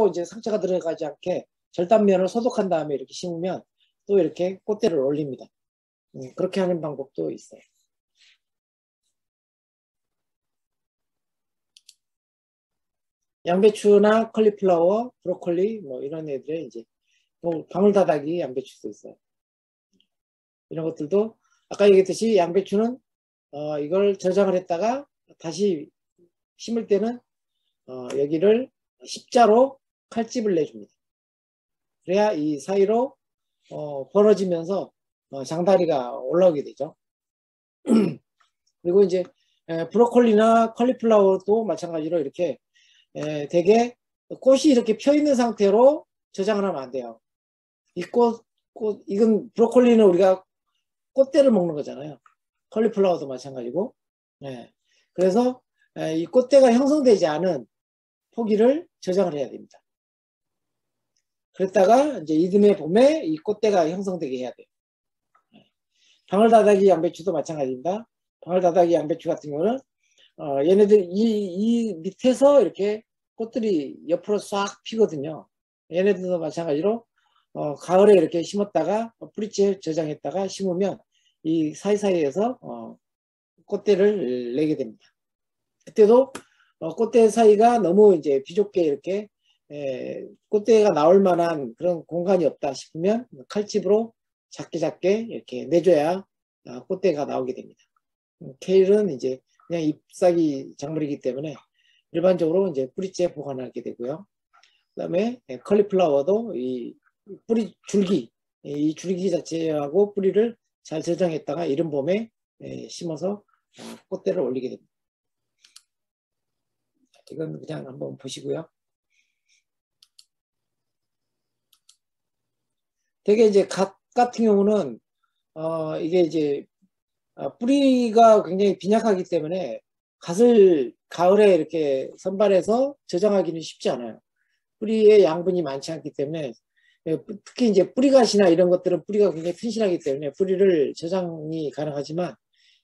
이제 상처가 들어가지 않게 절단면을 소독한 다음에 이렇게 심으면 또 이렇게 꽃대를 올립니다. 그렇게 하는 방법도 있어요. 양배추나 컬리플라워, 브로콜리 뭐 이런 애들의 이제 또 방울다다기 양배추도 있어요. 이런 것들도 아까 얘기했듯이 양배추는 이걸 저장을 했다가 다시 심을 때는 여기를 십자로 칼집을 내줍니다. 그래야 이 사이로 벌어지면서 장다리가 올라오게 되죠. 그리고 이제 브로콜리나 컬리플라워도 마찬가지로 이렇게 되게 꽃이 이렇게 펴 있는 상태로 저장을 하면 안 돼요. 이 이건 브로콜리는 우리가 꽃대를 먹는 거잖아요. 컬리플라워도 마찬가지고. 그래서 이 꽃대가 형성되지 않은 포기를 저장을 해야 됩니다. 그랬다가 이제 이듬해 봄에 이 꽃대가 형성되게 해야 돼요. 방울다다기 양배추도 마찬가지입니다. 방울다다기 양배추 같은 경우는 얘네들 이 밑에서 이렇게 꽃들이 옆으로 싹 피거든요. 얘네들도 마찬가지로 가을에 이렇게 심었다가 뿌리째 저장했다가 심으면 이 사이사이에서 꽃대를 내게 됩니다. 그때도 꽃대 사이가 너무 이제 비좁게 이렇게 꽃대가 나올 만한 그런 공간이 없다 싶으면 칼집으로 작게 이렇게 내줘야 꽃대가 나오게 됩니다. 케일은 이제 그냥 잎사귀 작물이기 때문에 일반적으로 이제 뿌리째 보관하게 되고요. 그 다음에 컬리플라워도 이 뿌리 줄기, 이 줄기 자체하고 뿌리를 잘 저장했다가 이른 봄에 심어서 꽃대를 올리게 됩니다. 이건 그냥 한번 보시고요. 되게 이제 갓 같은 경우는 이게 이제 뿌리가 굉장히 빈약하기 때문에 갓을 가을에 이렇게 선발해서 저장하기는 쉽지 않아요. 뿌리의 양분이 많지 않기 때문에 특히 이제 뿌리갓이나 이런 것들은 뿌리가 굉장히 튼실하기 때문에 뿌리를 저장이 가능하지만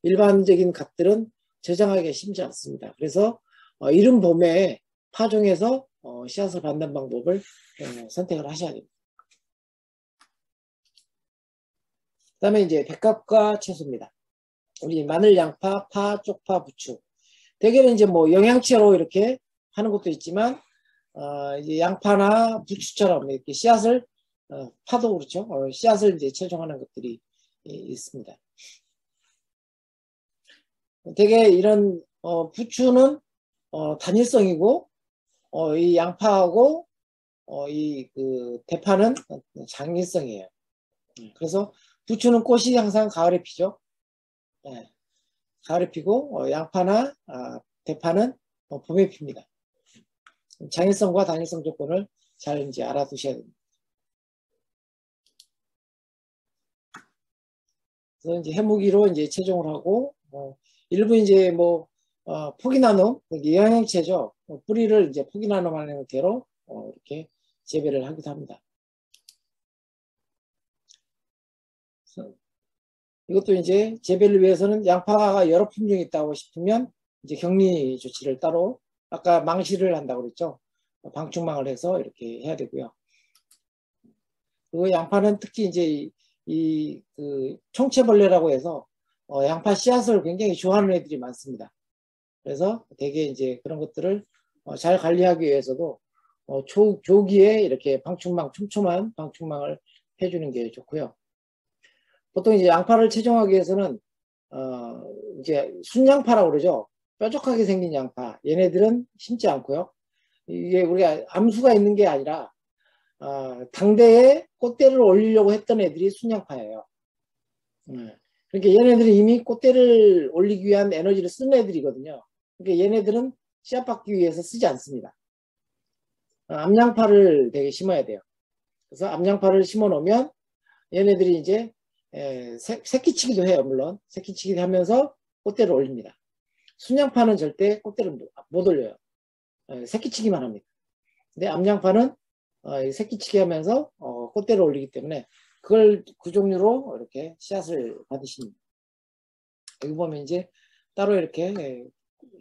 일반적인 갓들은 저장하기가 쉽지 않습니다. 그래서 이른 봄에 파종해서 씨앗을 받는 방법을 선택을 하셔야 됩니다. 그 다음에 이제 백합과 채소입니다. 우리 마늘, 양파, 파, 쪽파, 부추. 대개는 이제 뭐 영양채로 이렇게 하는 것도 있지만 이제 양파나 부추처럼 이렇게 씨앗을 파도 그렇죠. 씨앗을 이제 채종하는 것들이 있습니다. 되게 이런 부추는 단일성이고 이 양파하고 이 그 대파는 장일성이에요. 그래서 부추는 꽃이 항상 가을에 피죠. 가을에 피고 양파나 대파는 봄에 핍니다. 장일성과 단일성 조건을 잘 이제 알아두셔야 됩니다. 그래서 이제 해무기로 이제 채종을 하고 일부 이제 뭐 포기 나눔, 영양체죠. 뿌리를 이제 포기 나눔하는 형태로 이렇게 재배를 하기도 합니다. 이것도 이제 재배를 위해서는 양파가 여러 품종이 있다고 싶으면 이제 격리 조치를 따로 아까 망실을 한다고 그랬죠. 방충망을 해서 이렇게 해야 되고요. 그리고 양파는 특히 이제 그 총채벌레라고 해서 양파 씨앗을 굉장히 좋아하는 애들이 많습니다. 그래서 되게 이제 그런 것들을 잘 관리하기 위해서도 조기에 이렇게 방충망, 촘촘한 방충망을 해주는 게 좋고요. 보통 이제 양파를 채종하기 위해서는 이제 순양파라고 그러죠. 뾰족하게 생긴 양파. 얘네들은 심지 않고요. 이게 우리가 암수가 있는 게 아니라 당대에 꽃대를 올리려고 했던 애들이 순양파예요. 그러니까 얘네들은 이미 꽃대를 올리기 위한 에너지를 쓰는 애들이거든요. 그러니까 얘네들은 씨앗 받기 위해서 쓰지 않습니다. 암양파를 되게 심어야 돼요. 그래서 암양파를 심어 놓으면 얘네들이 이제 새끼치기도 해요. 물론 새끼치기도 하면서 꽃대를 올립니다. 순양파는 절대 꽃대를 못 올려요. 새끼치기만 합니다. 근데 암양파는 새끼치기 하면서 꽃대를 올리기 때문에 그 종류로 이렇게 씨앗을 받으십니다. 여기 보면 이제 따로 이렇게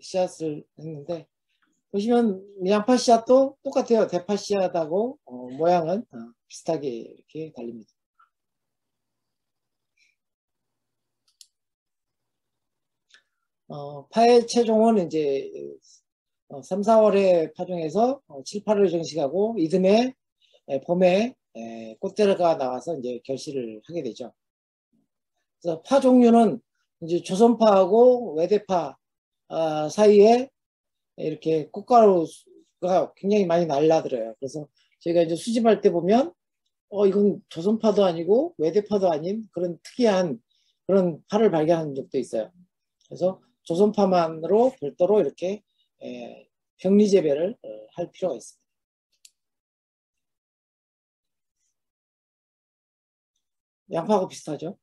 씨앗을 했는데 보시면 양파 씨앗도 똑같아요. 대파 씨앗하고 모양은 비슷하게 이렇게 달립니다. 파의 체종은 이제 3, 4월에 파종해서 7, 8월 정식하고 이듬해 봄에 꽃대가 나와서 이제 결실을 하게 되죠. 그래서 파 종류는 이제 조선파하고 외대파 사이에 이렇게 꽃가루가 굉장히 많이 날라들어요. 그래서 저희가 이제 수집할 때 보면 이건 조선파도 아니고 외대파도 아닌 그런 특이한 그런 파를 발견한 적도 있어요. 그래서 조선파만으로 별도로 이렇게 격리 재배를 할 필요가 있습니다. 양파하고 비슷하죠.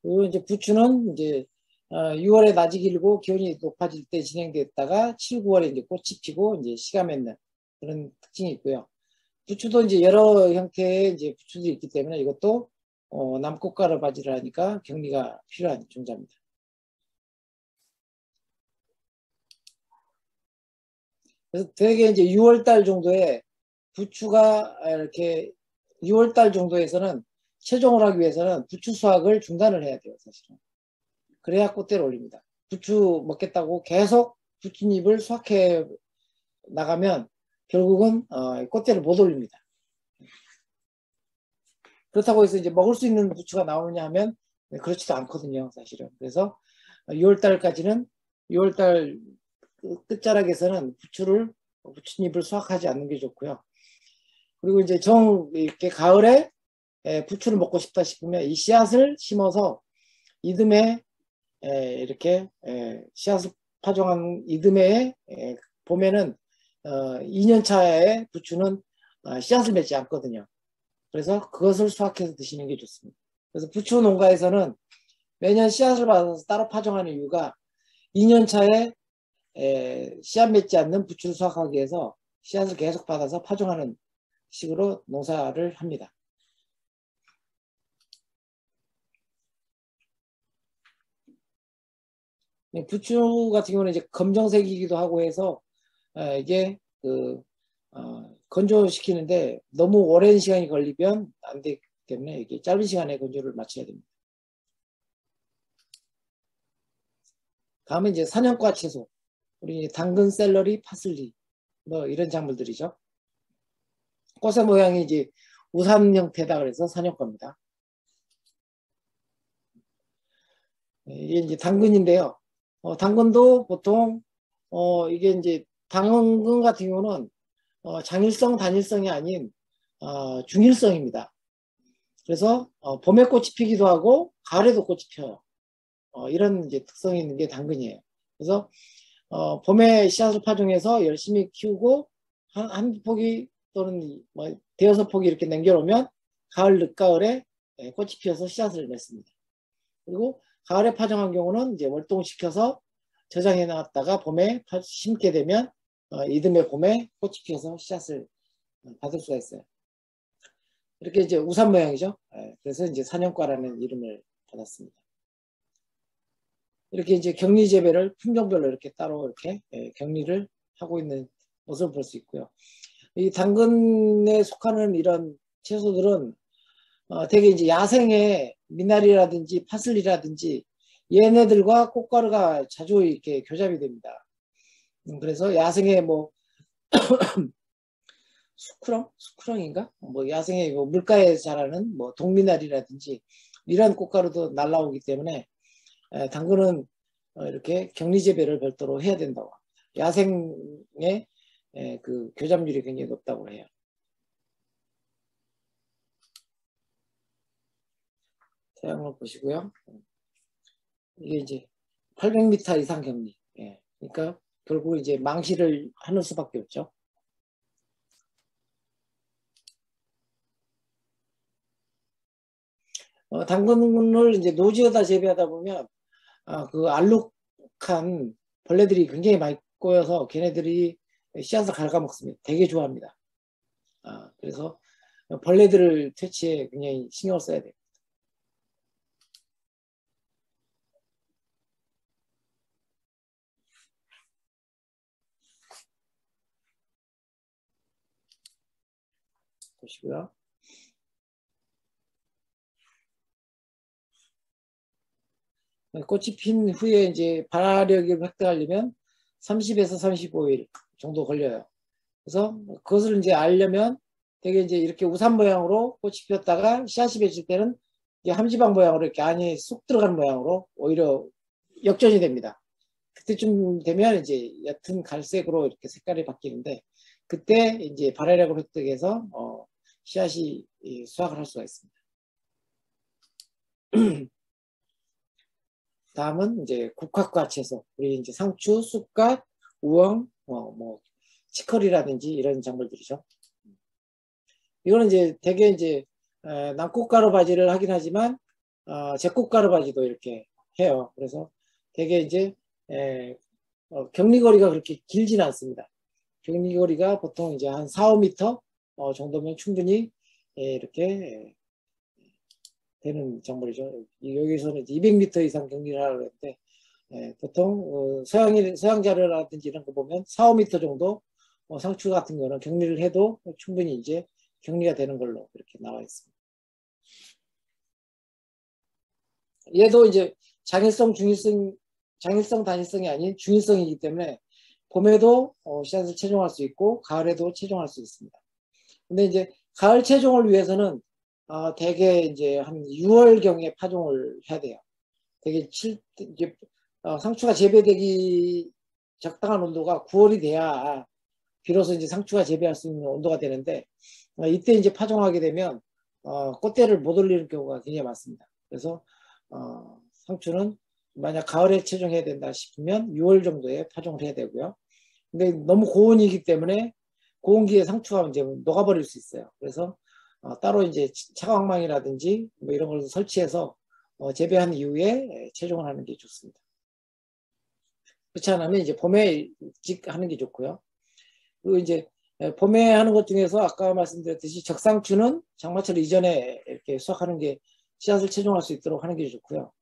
그리고 이제 부추는 이제 6월에 낮이 길고 기온이 높아질 때 진행됐다가 7, 9월에 이제 꽃이 피고 이제 씨가 맺는 그런 특징이 있고요. 부추도 이제 여러 형태의 이제 부추들이 있기 때문에 이것도 남꽃가루 바지를 하니까 격리가 필요한 종자입니다. 그래서 되게 이제 6월달 정도에 부추가 이렇게 6월달 정도에서는 최종을 하기 위해서는 부추 수확을 중단을 해야 돼요, 사실은. 그래야 꽃대를 올립니다. 부추 먹겠다고 계속 부추잎을 수확해 나가면 결국은 꽃대를 못 올립니다. 그렇다고 해서 이제 먹을 수 있는 부추가 나오느냐 하면 그렇지도 않거든요, 사실은. 그래서 6월달까지는 6월달 끝자락에서는 부추잎을 수확하지 않는 게 좋고요. 그리고 이제 이렇게 가을에 부추를 먹고 싶다 싶으면 이 씨앗을 심어서 이듬해 이렇게 씨앗을 파종한 이듬해에 봄에는 2년차에 부추는 씨앗을 맺지 않거든요. 그래서 그것을 수확해서 드시는 게 좋습니다. 그래서 부추 농가에서는 매년 씨앗을 받아서 따로 파종하는 이유가 2년차에 씨앗 맺지 않는 부추를 수확하기 위해서 씨앗을 계속 받아서 파종하는 식으로 농사를 합니다. 부추 같은 경우는 이제 검정색이기도 하고 해서 이게 건조시키는데 너무 오랜 시간이 걸리면 안 되기 때문에 이게 짧은 시간에 건조를 마쳐야 됩니다. 다음은 이제 사냥과 채소. 우리 당근, 샐러리, 파슬리 뭐 이런 작물들이죠. 꽃의 모양이 이제 우산 형태다 그래서 사냥과입니다. 이게 이제 당근인데요. 당근도 보통 이게 이제 당근 같은 경우는 장일성, 단일성이 아닌 중일성입니다. 그래서 봄에 꽃이 피기도 하고 가을에도 꽃이 펴요. 이런 이제 특성이 있는 게 당근이에요. 그래서 봄에 씨앗을 파종해서 열심히 키우고 한 포기 또는 뭐 대여섯 포기 이렇게 남겨놓으면 가을 늦가을에 꽃이 피어서 씨앗을 맺습니다. 그리고 가을에 파종한 경우는 이제 월동시켜서 저장해 놨다가 봄에 심게 되면 이듬해 봄에 꽃이 피어서 씨앗을 받을 수가 있어요. 이렇게 이제 우산 모양이죠. 그래서 이제 사냥과라는 이름을 받았습니다. 이렇게 이제 격리 재배를 품종별로 이렇게 따로 이렇게 격리를 하고 있는 모습을 볼 수 있고요. 이 당근에 속하는 이런 채소들은 되게 이제 야생의 미나리라든지 파슬리라든지 얘네들과 꽃가루가 자주 이렇게 교잡이 됩니다. 그래서 야생의 뭐 수크렁인가? 뭐 야생의 물가에 자라는 뭐 동미나리라든지 이런 꽃가루도 날라오기 때문에 당근은 이렇게 격리 재배를 별도로 해야 된다고 합니다. 야생의 그 교잡률이 굉장히 높다고 해요. 태양을 보시고요. 이게 이제 800m 이상 격리. 그러니까 결국 이제 망실을 하는 수밖에 없죠. 당근을 이제 노지에다 재배하다 보면 그 알록한 벌레들이 굉장히 많이 꼬여서 걔네들이 씨앗을 갉아먹습니다. 되게 좋아합니다. 그래서 벌레들을 퇴치에 굉장히 신경을 써야 돼요. 보시고요. 꽃이 핀 후에 이제 발화력을 획득하려면 30에서 35일 정도 걸려요. 그래서 그것을 이제 알려면 되게 이제 이렇게 우산 모양으로 꽃이 피었다가 씨앗이 맺힐 때는 이게 함지방 모양으로 이렇게 안에 쑥 들어가는 모양으로 오히려 역전이 됩니다. 그때쯤 되면 이제 옅은 갈색으로 이렇게 색깔이 바뀌는데 그때 이제 발화력을 획득해서 씨앗이 수확을 할 수가 있습니다. 다음은 이제 국화과 채소. 우리 이제 상추, 쑥갓, 우엉, 뭐 치커리라든지 이런 작물들이죠. 이거는 이제 되게 이제 난꽃가루 바지를 하긴 하지만 제꽃가루 바지도 이렇게 해요. 그래서 되게 이제 격리거리가 그렇게 길지는 않습니다. 격리거리가 보통 이제 한 4, 5m 정도면 충분히 이렇게 되는 작물이죠. 여기서는 200m 이상 격리를 하려고 했는데 보통 서양 자료라든지 이런 거 보면 4, 5m 정도 상추 같은 거는 격리를 해도 충분히 이제 격리가 되는 걸로 이렇게 나와 있습니다. 얘도 이제 장일성, 단일성이 아닌 중일성이기 때문에 봄에도 씨앗을 채종할 수 있고 가을에도 채종할 수 있습니다. 근데 이제 가을 채종을 위해서는 대개 이제 한 6월경에 파종을 해야 돼요. 되게 이제 상추가 재배되기 적당한 온도가 9월이 돼야 비로소 이제 상추가 재배할 수 있는 온도가 되는데 이때 이제 파종하게 되면 꽃대를 못 올리는 경우가 굉장히 많습니다. 그래서 상추는 만약 가을에 채종해야 된다 싶으면 6월 정도에 파종을 해야 되고요. 근데 너무 고온이기 때문에 고온기에 상추가 이제 녹아버릴 수 있어요. 그래서 따로 이제 차광망이라든지 뭐 이런 걸 설치해서 재배한 이후에 채종을 하는 게 좋습니다. 그렇지 않으면 이제 봄에 일찍 하는 게 좋고요. 그리고 이제 봄에 하는 것 중에서 아까 말씀드렸듯이 적상추는 장마철 이전에 이렇게 수확하는 게 씨앗을 채종할 수 있도록 하는 게 좋고요.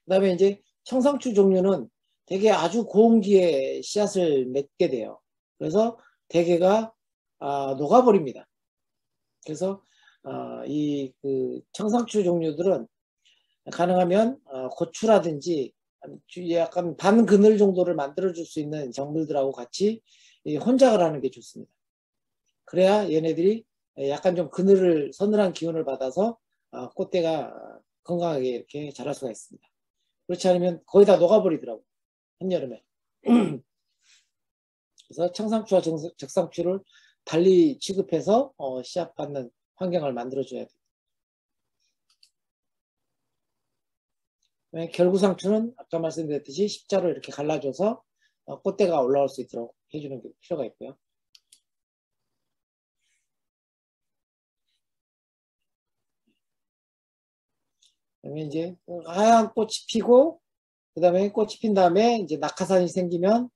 그 다음에 이제 청상추 종류는 되게 아주 고온기에 씨앗을 맺게 돼요. 그래서 대개가 녹아버립니다. 그래서 이 청상추 종류들은 가능하면 고추라든지 약간 반 그늘 정도를 만들어줄 수 있는 작물들하고 같이 혼작을 하는 게 좋습니다. 그래야 얘네들이 약간 좀 서늘한 기운을 받아서 꽃대가 건강하게 이렇게 자랄 수가 있습니다. 그렇지 않으면 거의 다 녹아버리더라고요. 한여름에. 그래서 청상추와 적상추를 달리 취급해서 씨앗 받는 환경을 만들어줘야 돼요. 결구상추는 아까 말씀드렸듯이 십자로 이렇게 갈라줘서 꽃대가 올라올 수 있도록 해주는 필요가 있고요. 그다음에 이제 하얀 꽃이 피고 그다음에 꽃이 핀 다음에 이제 낙하산이 생기면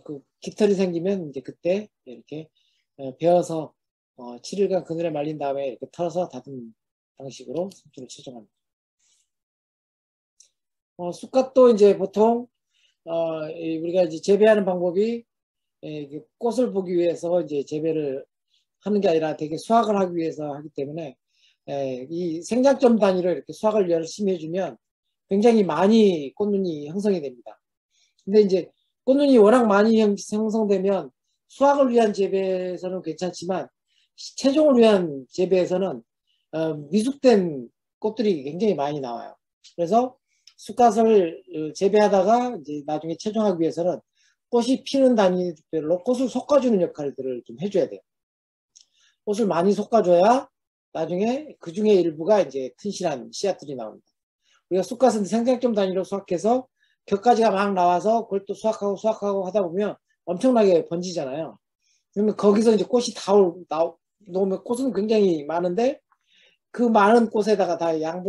그 깃털이 생기면 이제 그때 이렇게 베어서 7일간 그늘에 말린 다음에 이렇게 털어서 다듬는 방식으로 상추를 채종합니다. 쑥갓도 이제 보통 우리가 이제 재배하는 방법이 꽃을 보기 위해서 이제 재배를 하는 게 아니라 되게 수확을 하기 위해서 하기 때문에 이 생장점 단위로 이렇게 수확을 열심히 해주면 굉장히 많이 꽃눈이 형성이 됩니다. 근데 이제 꽃눈이 워낙 많이 형성되면 수확을 위한 재배에서는 괜찮지만 채종을 위한 재배에서는 미숙된 꽃들이 굉장히 많이 나와요. 그래서 쑥갓을 재배하다가 이제 나중에 채종하기 위해서는 꽃이 피는 단위별로 꽃을 솎아주는 역할들을 좀 해줘야 돼요. 꽃을 많이 솎아줘야 나중에 그 중에 일부가 이제 튼실한 씨앗들이 나옵니다. 우리가 쑥갓은 생장점 단위로 수확해서 격가지가 막 나와서 그걸 또 수확하고 하다 보면 엄청나게 번지잖아요. 그러면 거기서 이제 꽃이 다 나오면 꽃은 굉장히 많은데 그 많은 꽃에다가 다 양분